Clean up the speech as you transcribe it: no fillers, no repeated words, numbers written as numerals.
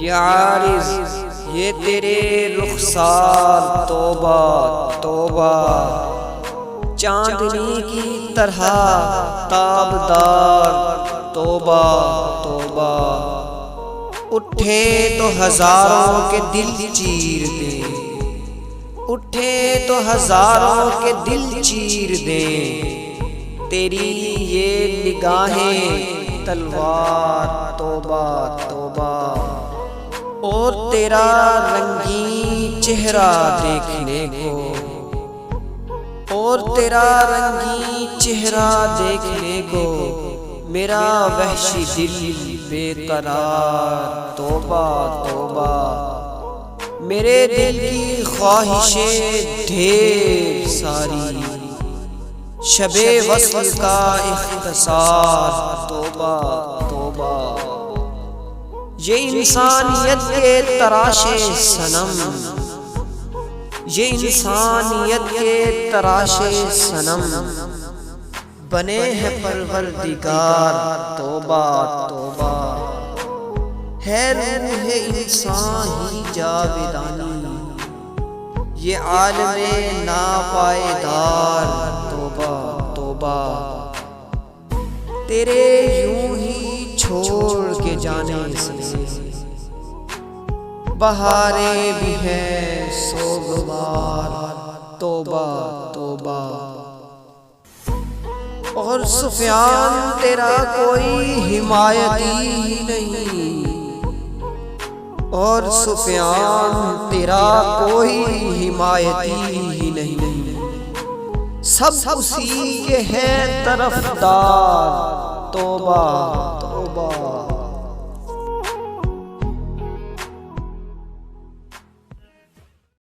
یہ عارض یہ تیرے رخسار توبہ توبہ، چاندنی کی طرح تابدار توبہ توبہ، اٹھے تو ہزاروں کے دل چیر دیں، اٹھے تو ہزاروں کے دل چیر دیں، تیری یہ نگاہیں تلوار توبہ توبہ، اور تیرا رنگین چہرہ دیکھنے کو، اور تیرا رنگین چہرہ دیکھنے کو میرا وحشی دل بے قرار توبہ توبہ، میرے دل کی خواہشیں ڈھیر ساری، شب وصل کا اختصار توبہ توبہ، یہ انسانیت کے تراشے صنم، یہ انسانیت کے تراشے صنم، بنے ہیں پروردگار توبہ توبہ، ہے روح انسان ہی جاودانی، یہ عالم ناپائیدار توبہ توبہ، تیرے یوں ہی چھوڑ کے جانے سے بہاریں بھی ہیں سوگوار توبہ توبہ، اور سفیان تیرا کوئی حمایتی ہی نہیں، اور سفیان تیرا کوئی حمایتی ہی نہیں، سب اسی کے ہیں طرفدار توبہ توبہ۔